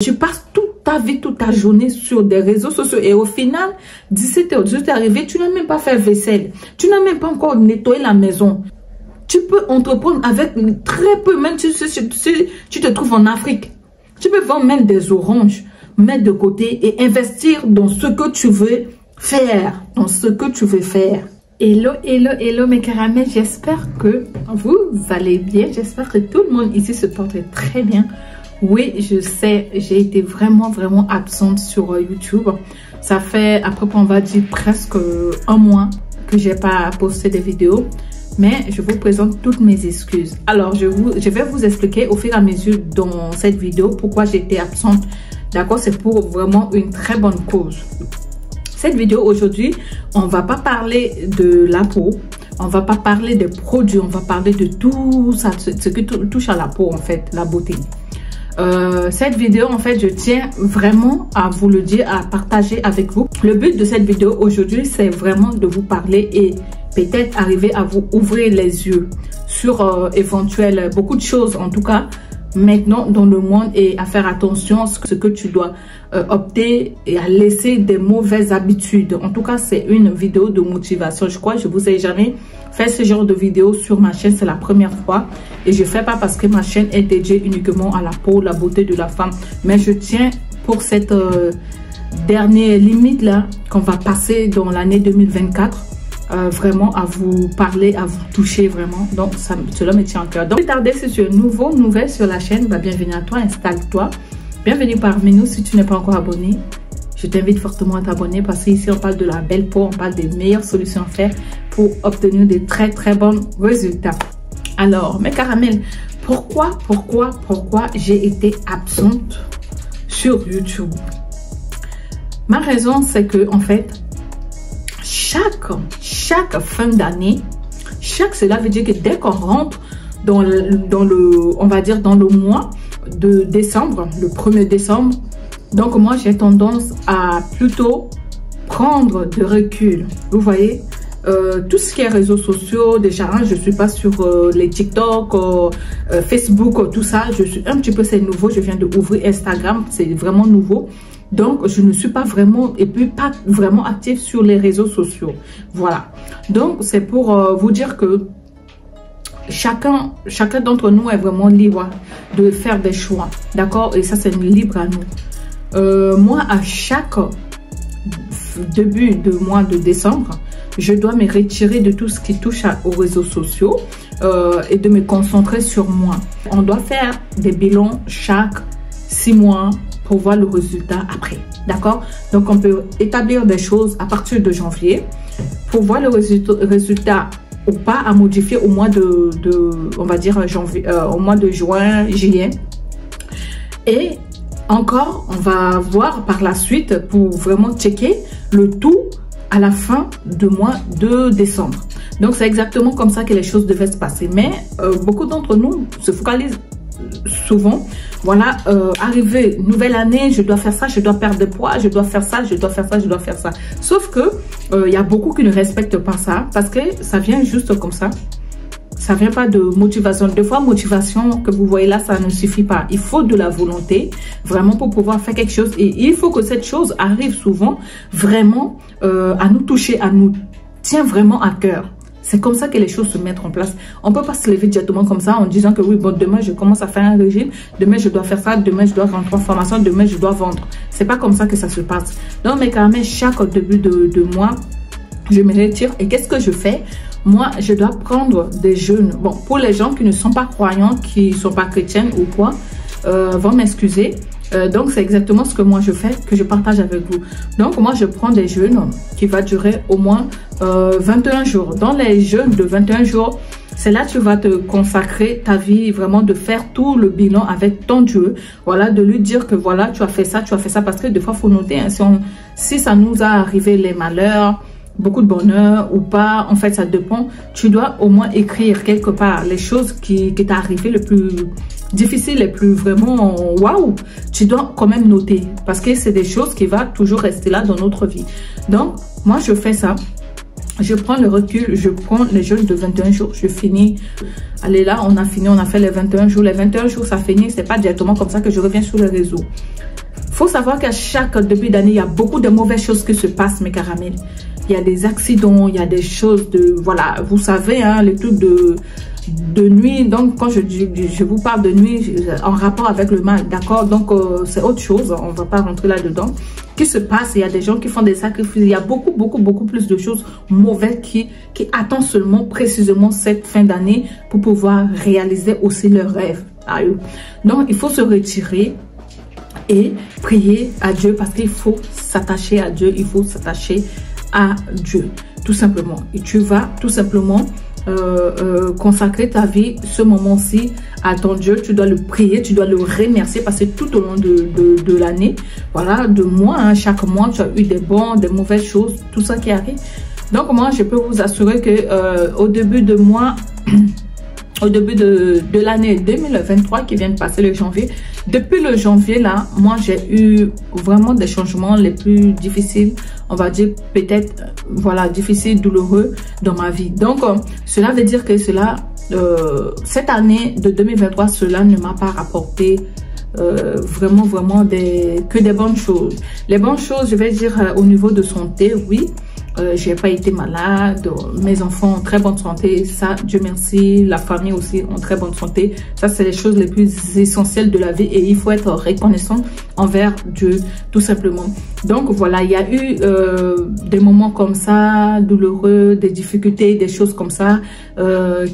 Tu passes toute ta vie, toute ta journée sur des réseaux sociaux et au final, 17h, 18h arrivé, tu n'as même pas fait vaisselle. Tu n'as même pas encore nettoyé la maison. Tu peux entreprendre avec très peu, même si tu te trouves en Afrique. Tu peux vendre même des oranges, mettre de côté et investir dans ce que tu veux faire. Dans ce que tu veux faire. Hello, hello, hello mes caramels, j'espère que vous allez bien. J'espère que tout le monde ici se porte très bien. Oui, je sais, j'ai été vraiment absente sur YouTube. Ça fait à peu près, on va dire, presque un mois que j'ai pas posté des vidéos. Mais je vous présente toutes mes excuses. Alors, je vais vous expliquer au fur et à mesure dans cette vidéo pourquoi j'étais absente. D'accord, c'est pour vraiment une très bonne cause. Cette vidéo aujourd'hui, on va pas parler de la peau. On va pas parler des produits. On va parler de tout ça, ce qui touche à la peau en fait, la beauté. Cette vidéo, en fait, je tiens vraiment à vous le dire, à partager avec vous. Le but de cette vidéo aujourd'hui, c'est vraiment de vous parler et peut-être arriver à vous ouvrir les yeux sur éventuellement beaucoup de choses, en tout cas, maintenant dans le monde, et à faire attention à ce que tu dois opter et à laisser des mauvaises habitudes. En tout cas, c'est une vidéo de motivation. Je crois que je vous ai jamais fait ce genre de vidéo sur ma chaîne, c'est la première fois. Et je fais pas parce que ma chaîne est dédiée uniquement à la peau, la beauté de la femme. Mais je tiens pour cette dernière limite là qu'on va passer dans l'année 2024. Vraiment à vous parler, à vous toucher vraiment. Donc cela me tient à cœur. Donc, tarder, si tu es nouvelle sur la chaîne, bah, bienvenue à toi, installe-toi. Bienvenue parmi nous. Si tu n'es pas encore abonné, je t'invite fortement à t'abonner parce qu'ici on parle de la belle peau, on parle des meilleures solutions à faire pour obtenir des très bons résultats. Alors mes caramels, pourquoi j'ai été absente sur YouTube? Ma raison, c'est que en fait, chaque fin d'année, cela veut dire que dès qu'on rentre dans le on va dire dans le mois de décembre, le 1er décembre, donc moi j'ai tendance à plutôt prendre de recul. Vous voyez, tout ce qui est réseaux sociaux, déjà je suis pas sur les TikTok, Facebook, tout ça, je suis un petit peu, c'est nouveau, je viens de ouvrir Instagram, c'est vraiment nouveau. Donc, je ne suis pas vraiment, et puis pas vraiment active sur les réseaux sociaux. Voilà. Donc, c'est pour vous dire que chacun d'entre nous est vraiment libre de faire des choix. D'accord? Et ça, c'est libre à nous. Moi, à chaque début de mois de décembre, je dois me retirer de tout ce qui touche aux réseaux sociaux et de me concentrer sur moi. On doit faire des bilans chaque 6 mois, pour voir le résultat après, d'accord? Donc, on peut établir des choses à partir de janvier pour voir le résultat ou pas à modifier au mois on va dire janvier, au mois de juin, juillet. Et encore, on va voir par la suite pour vraiment checker le tout à la fin du mois de décembre. Donc, c'est exactement comme ça que les choses devaient se passer. Mais beaucoup d'entre nous se focalisent souvent, voilà, arrivé nouvelle année, je dois faire ça, je dois perdre de poids, je dois faire ça, je dois faire ça, je dois faire ça. Sauf que il y a beaucoup qui ne respectent pas ça parce que ça vient juste comme ça. Ça vient pas de motivation. Des fois, motivation que vous voyez là, ça ne suffit pas. Il faut de la volonté vraiment pour pouvoir faire quelque chose. Et il faut que cette chose arrive souvent vraiment à nous toucher, à nous tient vraiment à cœur. C'est comme ça que les choses se mettent en place. On ne peut pas se lever directement comme ça en disant que oui, bon, demain, je commence à faire un régime. Demain, je dois faire ça. Demain, je dois rentrer en formation. Demain, je dois vendre. C'est pas comme ça que ça se passe. Donc, mais quand même, chaque début de mois, je me retire. Et qu'est-ce que je fais? Moi, je dois prendre des jeûnes. Bon, pour les gens qui ne sont pas croyants, qui ne sont pas chrétiennes ou quoi, vont m'excuser. Donc, c'est exactement ce que moi je fais, que je partage avec vous. Donc, moi, je prends des jeûnes qui va durer au moins 21 jours. Dans les jeûnes de 21 jours, c'est là que tu vas te consacrer ta vie, vraiment de faire tout le bilan avec ton Dieu. Voilà, de lui dire que voilà, tu as fait ça, parce que des fois, il faut noter, hein, si ça nous a arrivé les malheurs, beaucoup de bonheur ou pas, en fait, ça dépend. Tu dois au moins écrire quelque part les choses qui t'est arrivé le plus difficile, les plus vraiment waouh. Tu dois quand même noter parce que c'est des choses qui vont toujours rester là dans notre vie. Donc, moi, je fais ça. je prends le recul, je prends les jeûnes de 21 jours, je finis. Allez là, on a fini, on a fait les 21 jours. Les 21 jours, ça finit, c'est pas directement comme ça que je reviens sur le réseau. Faut savoir qu'à chaque début d'année, il y a beaucoup de mauvaises choses qui se passent, mes caramels. Il y a des accidents, il y a des choses de... Voilà, vous savez, hein, les trucs de nuit. Donc, quand je vous parle de nuit, en rapport avec le mal, d'accord? Donc, c'est autre chose, on va pas rentrer là-dedans. Qui se passe, il y a des gens qui font des sacrifices. Il y a beaucoup plus de choses mauvaises qui attendent seulement, précisément, cette fin d'année pour pouvoir réaliser aussi leurs rêves à eux. Donc, il faut se retirer et prier à Dieu parce qu'il faut s'attacher à Dieu, il faut s'attacher à Dieu, tout simplement. Et tu vas tout simplement consacrer ta vie, ce moment-ci, à ton Dieu. Tu dois le prier, tu dois le remercier parce que tout au long de l'année, voilà, de mois, hein, chaque mois, tu as eu des bonnes, des mauvaises choses, tout ça qui arrive. Donc, moi, je peux vous assurer que au début de mois... Au début de l'année 2023 qui vient de passer, le janvier. Depuis le janvier, là, moi, j'ai eu vraiment des changements les plus difficiles, on va dire peut-être, voilà, difficiles, douloureux dans ma vie. Donc, cela veut dire que cette année de 2023, cela ne m'a pas rapporté vraiment que des bonnes choses. Les bonnes choses, je vais dire au niveau de santé, oui. J'ai pas été malade, mes enfants ont très bonne santé, ça Dieu merci, la famille aussi en très bonne santé. Ça c'est les choses les plus essentielles de la vie et il faut être reconnaissant envers Dieu tout simplement. Donc voilà, il y a eu des moments comme ça douloureux, des difficultés, des choses comme ça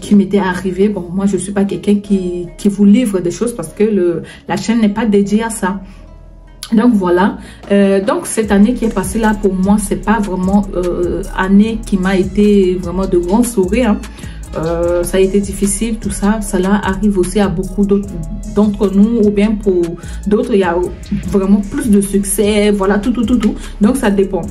qui m'étaient arrivées. Bon, moi je suis pas quelqu'un qui vous livre des choses parce que la chaîne n'est pas dédiée à ça. Donc voilà, donc cette année qui est passée là pour moi, c'est pas vraiment année qui m'a été vraiment de grands sourires, hein. Ça a été difficile, tout ça, cela arrive aussi à beaucoup d'entre nous, ou bien pour d'autres, il y a vraiment plus de succès, voilà, tout. Donc ça dépend.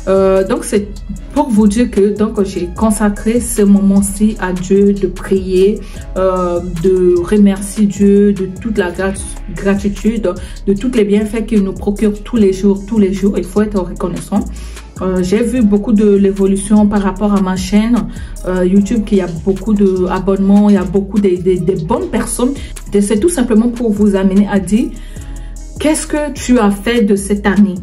Donc c'est pour vous dire que donc j'ai consacré ce moment-ci à Dieu, de prier, de remercier Dieu de toute la gratitude, de tous les bienfaits qu'il nous procure tous les jours. Il faut être reconnaissant. J'ai vu beaucoup de l'évolution par rapport à ma chaîne YouTube, qu'il y a beaucoup d'abonnements, il y a beaucoup de bonnes personnes. C'est tout simplement pour vous amener à dire, qu'est-ce que tu as fait de cette année?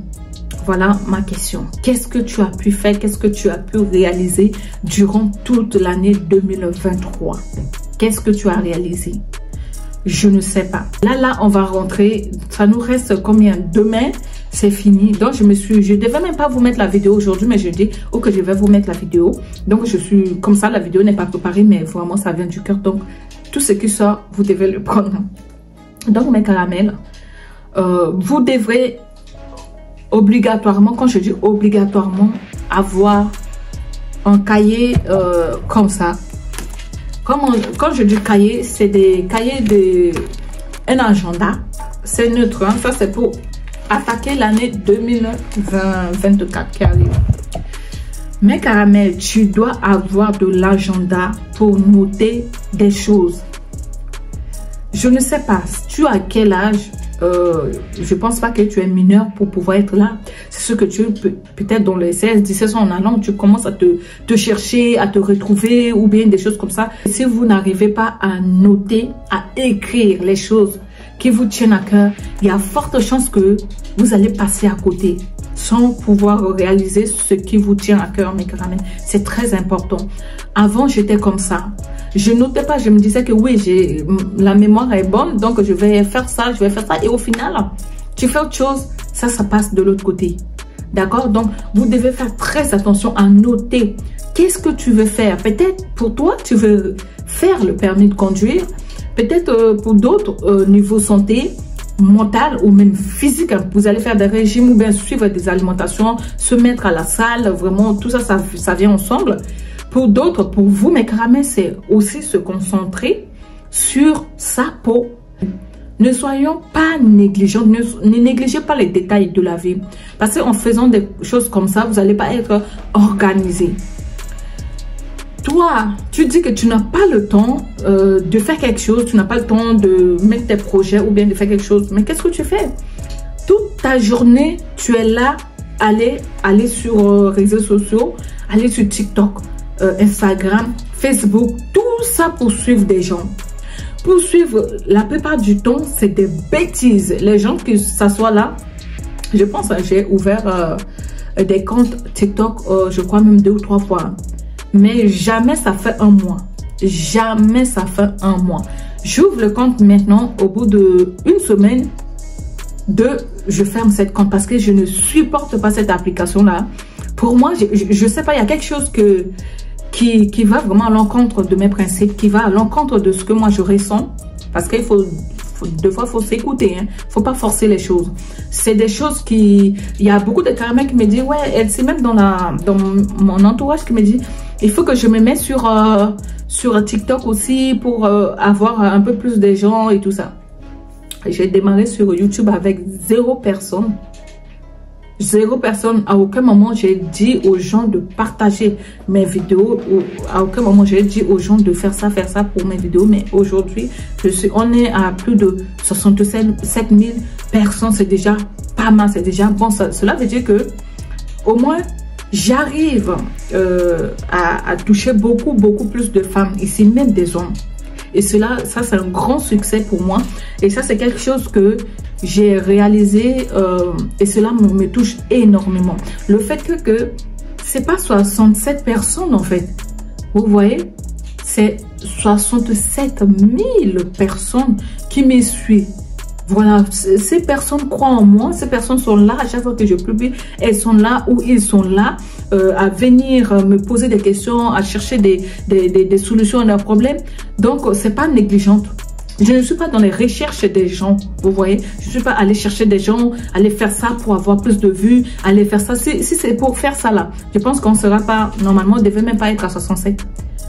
Voilà ma question. Qu'est-ce que tu as pu faire? Qu'est-ce que tu as pu réaliser durant toute l'année 2023? Qu'est-ce que tu as réalisé? Je ne sais pas. Là, on va rentrer. Ça nous reste combien? Demain, c'est fini. Donc, je devais même pas vous mettre la vidéo aujourd'hui, mais je dis, ok, je vais vous mettre la vidéo. Donc, je suis comme ça, la vidéo n'est pas préparée, mais vraiment, ça vient du cœur. Donc, tout ce qui sort, vous devez le prendre. Donc, mes caramels, vous devrez obligatoirement, quand je dis obligatoirement, avoir un cahier comme ça. Quand je dis cahier, c'est des cahiers un agenda. C'est neutre, hein? Ça c'est pour attaquer l'année 2024 qui arrive. Mais caramel, tu dois avoir de l'agenda pour noter des choses. Je ne sais pas, tu as quel âge? Je pense pas que tu es mineur pour pouvoir être là. C'est ce que tu peux, peut-être dans les 16, 17 ans en allant, tu commences à te chercher, à te retrouver ou bien des choses comme ça. Si vous n'arrivez pas à noter, à écrire les choses qui vous tiennent à cœur, il y a forte chance que vous allez passer à côté sans pouvoir réaliser ce qui vous tient à cœur, mes caramels. C'est très important. Avant, j'étais comme ça. Je notais pas, je me disais que oui, la mémoire est bonne, donc je vais faire ça, je vais faire ça. Et au final, tu fais autre chose, ça passe de l'autre côté. D'accord? Donc, vous devez faire très attention à noter. Qu'est-ce que tu veux faire? Peut-être pour toi, tu veux faire le permis de conduire. Peut-être pour d'autres, niveau santé, mentale ou même physique, vous allez faire des régimes ou bien suivre des alimentations, se mettre à la salle, vraiment, tout ça, ça vient ensemble. Pour d'autres, pour vous, mes caramels, c'est aussi se concentrer sur sa peau. Ne soyons pas négligents, ne négligez pas les détails de la vie. Parce qu'en faisant des choses comme ça, vous n'allez pas être organisé. Toi, tu dis que tu n'as pas le temps de faire quelque chose, tu n'as pas le temps de mettre tes projets ou bien de faire quelque chose. Mais qu'est-ce que tu fais? Toute ta journée, tu es là, aller sur réseaux sociaux, aller sur TikTok. Instagram, Facebook, tout ça pour suivre des gens. Pour suivre, la plupart du temps, c'est des bêtises. Les gens qui s'assoient là, je pense que j'ai ouvert des comptes TikTok, je crois même 2 ou 3 fois. Mais jamais ça fait un mois. Jamais ça fait un mois. J'ouvre le compte maintenant, au bout d'1 semaine, je ferme cette compte parce que je ne supporte pas cette application-là. Pour moi, je sais pas, il y a quelque chose qui va vraiment à l'encontre de mes principes, qui va à l'encontre de ce que moi je ressens. Parce qu'il faut des fois, il faut s'écouter. Hein. Faut pas forcer les choses. C'est des choses qui... Il y a beaucoup de caramels qui me disent, ouais, c'est même dans mon entourage qui me dit, il faut que je me mette sur TikTok aussi pour avoir un peu plus de gens et tout ça. J'ai démarré sur YouTube avec 0 personne. 0 personne. À aucun moment j'ai dit aux gens de partager mes vidéos. Ou à aucun moment j'ai dit aux gens de faire ça pour mes vidéos. Mais aujourd'hui, on est à plus de 67 000 personnes. C'est déjà pas mal. C'est déjà bon. Cela veut dire que au moins j'arrive à toucher beaucoup plus de femmes. Ici, même des hommes. Et ça c'est un grand succès pour moi. Et ça, c'est quelque chose que j'ai réalisé et cela me touche énormément. Le fait que c'est pas 67 personnes en fait. Vous voyez, c'est 67 000 personnes qui me suivent. Voilà, ces personnes croient en moi, ces personnes sont là à chaque fois que je publie, elles sont là ou ils sont là à venir me poser des questions, à chercher des solutions à leurs problèmes. Donc, c'est pas négligente. Je ne suis pas dans les recherches des gens, vous voyez. Je ne suis pas allée chercher des gens, aller faire ça pour avoir plus de vues, aller faire ça. Si c'est pour faire ça là, je pense qu'on ne sera pas, normalement, on ne devait même pas être à 67.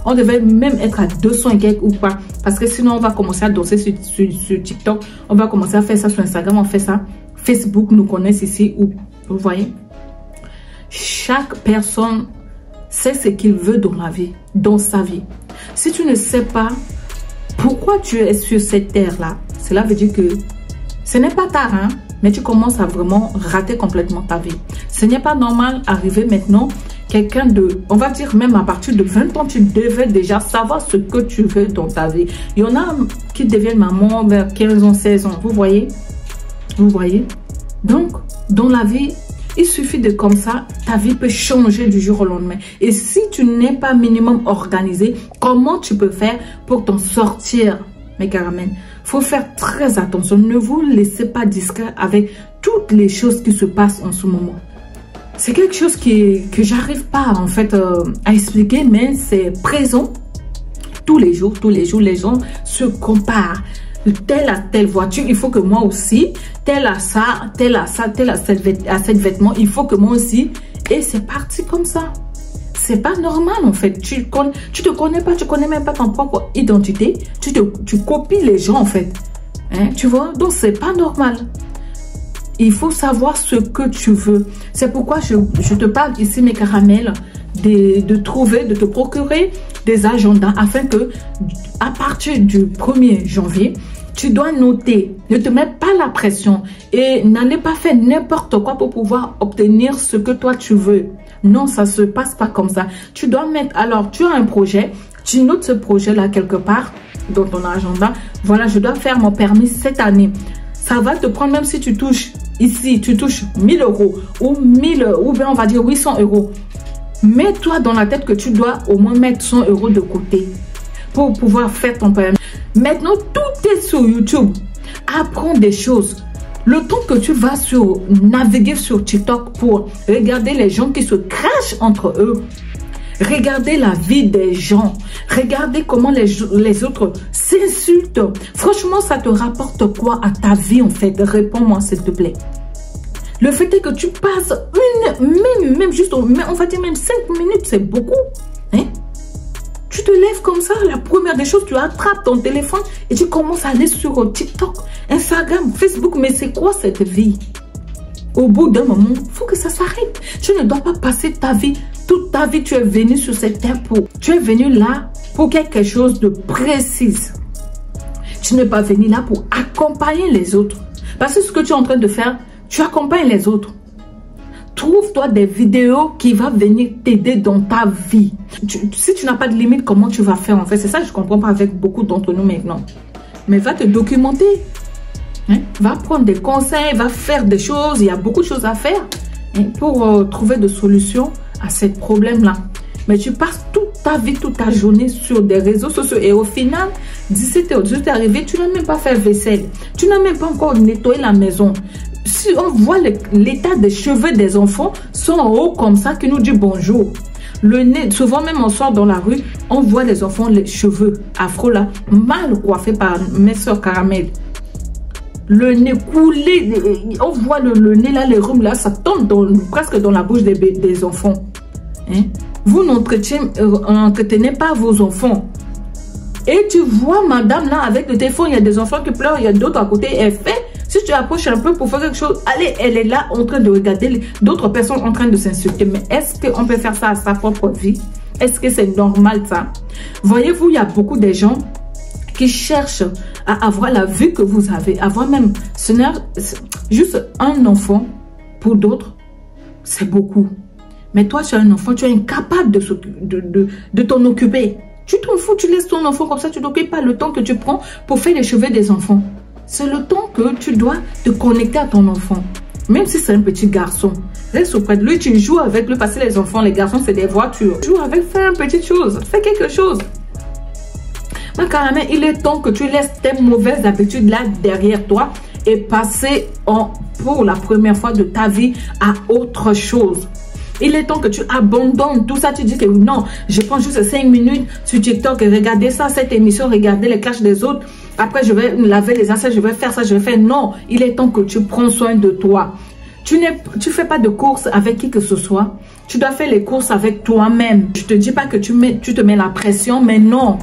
On devait même être à 200 et quelques ou pas. Parce que sinon, on va commencer à danser sur TikTok. On va commencer à faire ça sur Instagram. On fait ça. Facebook nous connaissent ici. Vous voyez. Chaque personne sait ce qu'il veut dans la vie, dans sa vie. Si tu ne sais pas pourquoi tu es sur cette terre-là, cela veut dire que ce n'est pas tard, hein, mais tu commences à vraiment rater complètement ta vie. Ce n'est pas normal d'arriver maintenant... Quelqu'un on va dire même à partir de 20 ans, tu devais déjà savoir ce que tu veux dans ta vie. Il y en a qui deviennent maman vers 15 ans, 16 ans. Vous voyez? Vous voyez? Donc, dans la vie, il suffit de comme ça, ta vie peut changer du jour au lendemain. Et si tu n'es pas minimum organisé, comment tu peux faire pour t'en sortir, mes caramels? Il faut faire très attention. Ne vous laissez pas distrait avec toutes les choses qui se passent en ce moment. C'est quelque chose que j'arrive pas en fait à expliquer, mais c'est présent tous les jours, les gens se comparent. Telle à telle voiture, il faut que moi aussi, telle à ça, telle à ça, telle à cette vêtement, il faut que moi aussi. Et c'est parti comme ça. C'est pas normal en fait. Tu te connais pas, tu connais même pas ton propre identité. Tu copies les gens en fait. Hein, tu vois, donc c'est pas normal. Il faut savoir ce que tu veux. C'est pourquoi je te parle ici, mes caramels, de te procurer des agendas afin que, à partir du 1er janvier, tu dois noter. Ne te mets pas la pression et n'allez pas faire n'importe quoi pour pouvoir obtenir ce que toi tu veux. Non, ça se passe pas comme ça. Tu dois mettre, alors tu as un projet, tu notes ce projet-là quelque part dans ton agenda. Voilà, je dois faire mon permis cette année. Ça va te prendre, même si tu touches ici, tu touches 1000 euros ou bien on va dire 800 euros. Mets-toi dans la tête que tu dois au moins mettre 100 euros de côté pour pouvoir faire ton permis. Maintenant, tout est sur YouTube. Apprends des choses. Le temps que tu vas naviguer sur TikTok pour regarder les gens qui se crachent entre eux, regardez la vie des gens. Regardez comment les autres s'insultent. Franchement, ça te rapporte quoi à ta vie en fait? Réponds-moi s'il te plaît. Le fait est que tu passes même juste, on va dire même 5 minutes, c'est beaucoup. Hein? Tu te lèves comme ça, la première des choses, tu attrapes ton téléphone et tu commences à aller sur TikTok, Instagram, Facebook. Mais c'est quoi cette vie? Au bout d'un moment, il faut que ça s'arrête. Tu ne dois pas passer ta vie, toute ta vie, tu es venu sur cette terre tu es venu là pour quelque chose de précis. Tu n'es pas venu là pour accompagner les autres. Parce que ce que tu es en train de faire, tu accompagnes les autres. Trouve-toi des vidéos qui vont venir t'aider dans ta vie. Si tu n'as pas de limite, comment tu vas faire en fait? C'est ça que je ne comprends pas avec beaucoup d'entre nous maintenant. Mais va te documenter. Hein? Va prendre des conseils, va faire des choses. Il y a beaucoup de choses à faire pour trouver des solutions à ces problèmes-là. Mais tu passes toute ta vie, toute ta journée sur des réseaux sociaux. Et au final, 17 h, 18 h arrivé, tu n'as même pas fait vaisselle. Tu n'as même pas encore nettoyé la maison. Si on voit l'état des cheveux des enfants, sont en haut comme ça, qui nous dit bonjour. Le nez, souvent même on sort dans la rue, on voit les enfants, les cheveux afro là, mal coiffés par mes soeurs Caramel. Le nez coulé, on voit le nez là, les rhumes là, ça tombe presque dans la bouche des enfants. Hein? Vous n'entretenez pas vos enfants. Et tu vois madame là avec le téléphone, il y a des enfants qui pleurent, il y a d'autres à côté, elle fait. Si tu approches un peu pour faire quelque chose, allez, elle est là en train de regarder d'autres personnes en train de s'insulter. Mais est-ce qu'on peut faire ça à sa propre vie? Est-ce que c'est normal ça? Voyez-vous, il y a beaucoup de gens qui cherchent à avoir la vie que vous avez. Avoir même, ce n'est juste un enfant, pour d'autres, c'est beaucoup. Mais toi, tu as un enfant, tu es incapable de t'en occuper. Tu t'en fous, tu laisses ton enfant comme ça, tu n'occupes pas le temps que tu prends pour faire les cheveux des enfants. C'est le temps que tu dois te connecter à ton enfant. Même si c'est un petit garçon, reste auprès de lui, tu joues avec lui, parce que les enfants, les garçons, c'est des voitures. Joue avec, fais une petite chose, fais quelque chose. Mais carrément, il est temps que tu laisses tes mauvaises habitudes là derrière toi et passer pour la première fois de ta vie à autre chose. Il est temps que tu abandonnes tout ça. Tu dis que non, je prends juste 5 minutes sur TikTok et regarder ça, cette émission, regarder les clashs des autres. Après, je vais laver les assiettes, je vais faire ça, je vais faire. Non, il est temps que tu prends soin de toi. Tu fais pas de courses avec qui que ce soit. Tu dois faire les courses avec toi-même. Je te dis pas que tu te mets la pression, mais non.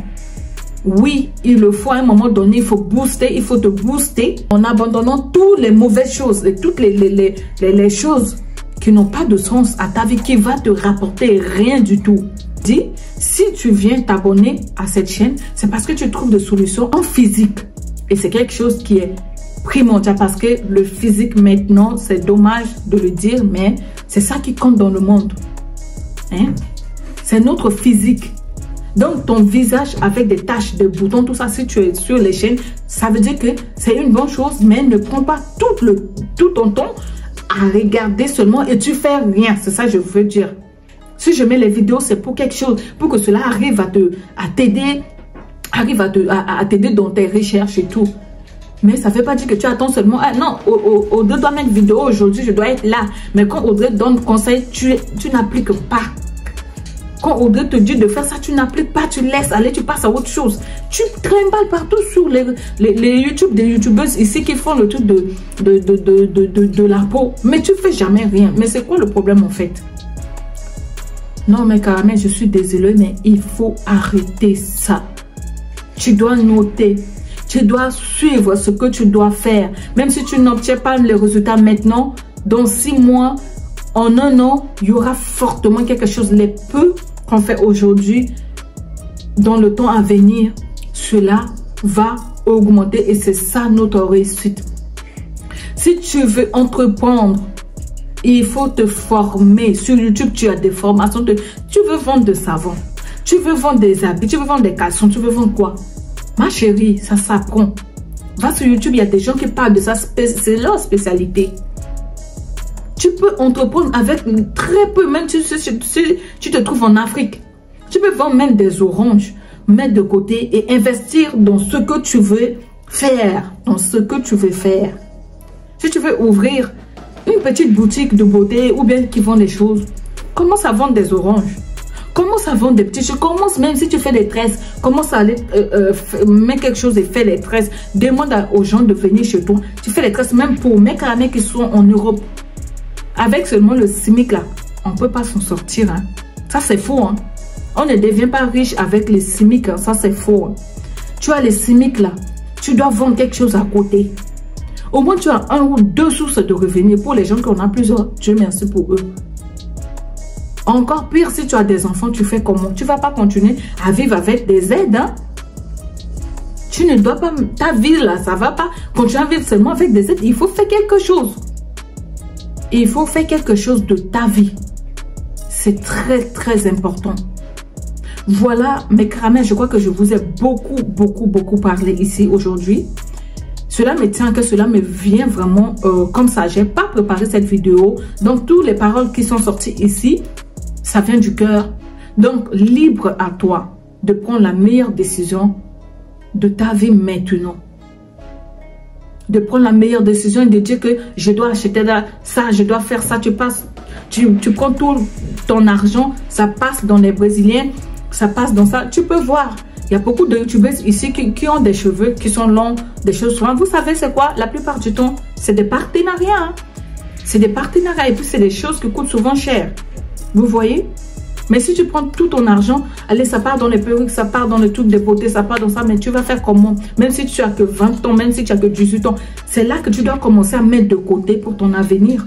Oui, il le faut à un moment donné, il faut booster, il faut te booster en abandonnant toutes les mauvaises choses, et toutes les choses qui n'ont pas de sens à ta vie, qui va te rapporter rien du tout. Dis, si tu viens t'abonner à cette chaîne, c'est parce que tu trouves des solutions en physique. Et c'est quelque chose qui est primordial parce que le physique maintenant, c'est dommage de le dire, mais c'est ça qui compte dans le monde. Hein? C'est notre physique. Donc, ton visage avec des taches, des boutons, tout ça, si tu es sur les chaînes, ça veut dire que c'est une bonne chose, mais ne prends pas tout ton temps à regarder seulement et tu fais rien. C'est ça que je veux dire. Si je mets les vidéos, c'est pour quelque chose, pour que cela arrive à t'aider, à t'aider dans tes recherches et tout. Mais ça ne veut pas dire que tu attends seulement, ah non, Audrey doit mettre vidéo aujourd'hui, je dois être là. Mais quand Audrey donne conseil, tu n'appliques pas. Quand Audrey te dit de faire ça, tu n'appliques pas, tu laisses aller, tu passes à autre chose. Tu trimballes partout sur les YouTube, des youtubeuses ici qui font le truc de la peau. Mais tu fais jamais rien. Mais c'est quoi le problème en fait? Non mais Caramel, je suis désolée, mais il faut arrêter ça. Tu dois noter. Tu dois suivre ce que tu dois faire. Même si tu n'obtiens pas les résultats maintenant, dans 6 mois, en 1 an, il y aura fortement quelque chose. Les peu qu'on fait aujourd'hui, dans le temps à venir, cela va augmenter et c'est ça notre réussite. Si tu veux entreprendre, il faut te former. Sur YouTube, tu as des formations. Tu veux vendre de savon, tu veux vendre des habits, tu veux vendre des caleçons, tu veux vendre quoi? Ma chérie, ça s'apprend. Va sur YouTube, il y a des gens qui parlent de ça, c'est leur spécialité. Tu peux entreprendre avec très peu, même si tu te trouves en Afrique. Tu peux vendre même des oranges, mettre de côté et investir dans ce que tu veux faire. Dans ce que tu veux faire. Si tu veux ouvrir une petite boutique de beauté ou bien qui vend des choses, commence à vendre des oranges. Commence à vendre des petits choses. Commence même si tu fais des tresses. Commence à aller mettre quelque chose et faire les tresses. Demande aux gens de venir chez toi. Tu fais les tresses même pour mes caramels qui sont en Europe. Avec seulement le SMIC là, on ne peut pas s'en sortir. Hein. Ça c'est faux. Hein. On ne devient pas riche avec les SMIC. Hein. Ça c'est faux. Hein. Tu as les SMIC là. Tu dois vendre quelque chose à côté. Au moins tu as 1 ou 2 sources de revenus. Pour les gens qui en ont plusieurs, Dieu merci pour eux. Encore pire, si tu as des enfants, tu fais comment? Tu ne vas pas continuer à vivre avec des aides. Hein? Tu ne dois pas... Ta vie là, ça ne va pas continuer à vivre seulement avec des aides. Il faut faire quelque chose. Et il faut faire quelque chose de ta vie. C'est très, très important. Voilà, mes caramels, je crois que je vous ai beaucoup parlé ici aujourd'hui. Cela me tient que cela me vient vraiment comme ça. Je n'ai pas préparé cette vidéo. Donc, toutes les paroles qui sont sorties ici, ça vient du cœur. Donc, libre à toi de prendre la meilleure décision de ta vie maintenant. De prendre la meilleure décision et de dire que je dois acheter ça, je dois faire ça. Tu prends tout ton argent, ça passe dans les Brésiliens, ça passe dans ça. Tu peux voir. Il y a beaucoup de youtubeurs ici qui ont des cheveux qui sont longs, des cheveux souvent. Vous savez c'est quoi? La plupart du temps, c'est des partenariats. Hein? C'est des partenariats et puis c'est des choses qui coûtent souvent cher. Vous voyez? Mais si tu prends tout ton argent, allez, ça part dans les perruques, ça part dans le truc de beauté, ça part dans ça, mais tu vas faire comment? Même si tu as que 20 ans, même si tu as que 18 ans, c'est là que tu dois commencer à mettre de côté pour ton avenir.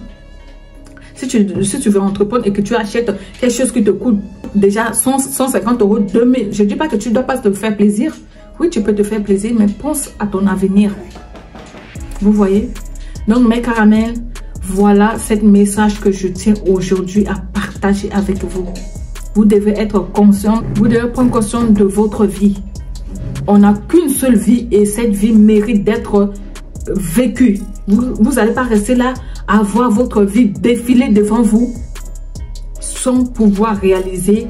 Si tu veux entreprendre et que tu achètes quelque chose qui te coûte déjà 150 euros, 2000, je ne dis pas que tu ne dois pas te faire plaisir. Oui, tu peux te faire plaisir, mais pense à ton avenir. Vous voyez? Donc, mes caramels, voilà ce message que je tiens aujourd'hui à partager avec vous. Vous devez être conscient, vous devez prendre conscience de votre vie. On n'a qu'une seule vie et cette vie mérite d'être vécue. Vous n'allez pas rester là à voir votre vie défiler devant vous sans pouvoir réaliser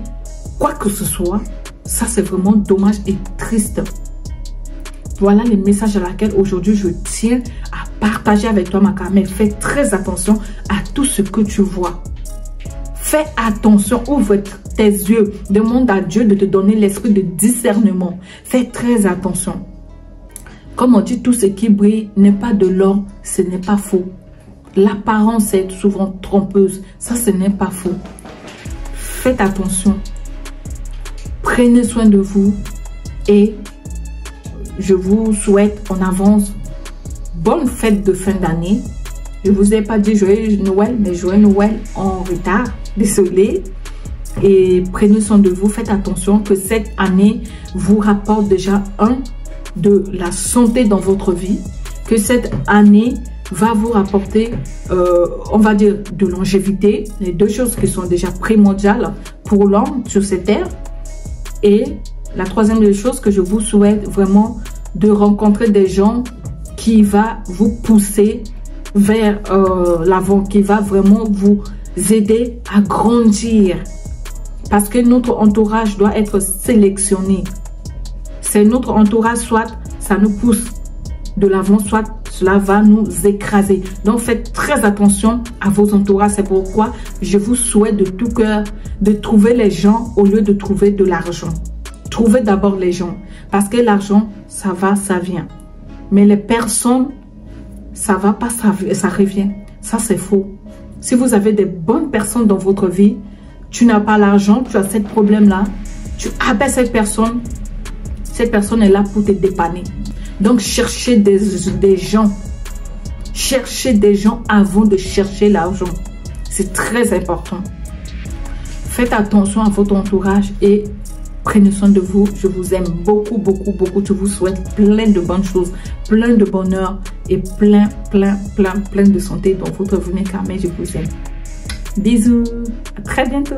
quoi que ce soit. Ça, c'est vraiment dommage et triste. Voilà les messages à laquelle aujourd'hui je tiens à partager avec toi, ma caramel. Fais très attention à tout ce que tu vois. Fais attention, ouvre tes yeux. Demande à Dieu de te donner l'esprit de discernement. Fais très attention. Comme on dit, tout ce qui brille n'est pas de l'or, ce n'est pas faux. L'apparence est souvent trompeuse. Ça, ce n'est pas faux. Faites attention. Prenez soin de vous. Et je vous souhaite en avance bonne fête de fin d'année. Je ne vous ai pas dit joyeux Noël, mais joyeux Noël en retard. Désolée. Et prenez soin de vous. Faites attention que cette année vous rapporte déjà de la santé dans votre vie. Que cette année va vous rapporter, on va dire, de longévité. Les deux choses qui sont déjà primordiales pour l'homme sur cette terre. Et la troisième des choses que je vous souhaite vraiment de rencontrer des gens qui va vous pousser vers l'avant, qui va vraiment vous aider à grandir. Parce que notre entourage doit être sélectionné. C'est notre entourage, soit ça nous pousse de l'avant, soit cela va nous écraser. Donc, faites très attention à vos entourages. C'est pourquoi je vous souhaite de tout cœur de trouver les gens au lieu de trouver de l'argent. Trouvez d'abord les gens. Parce que l'argent, ça va, ça vient. Mais les personnes, ça va pas, ça revient. Ça, c'est faux. Si vous avez des bonnes personnes dans votre vie, tu n'as pas l'argent, tu as ce problème-là, tu appelles cette personne est là pour te dépanner. Donc, cherchez des gens. Cherchez des gens avant de chercher l'argent. C'est très important. Faites attention à votre entourage et prenez soin de vous. Je vous aime beaucoup. Je vous souhaite plein de bonnes choses, plein de bonheur et plein de santé dans votre vie, mes caramels. Je vous aime. Bisous. À très bientôt.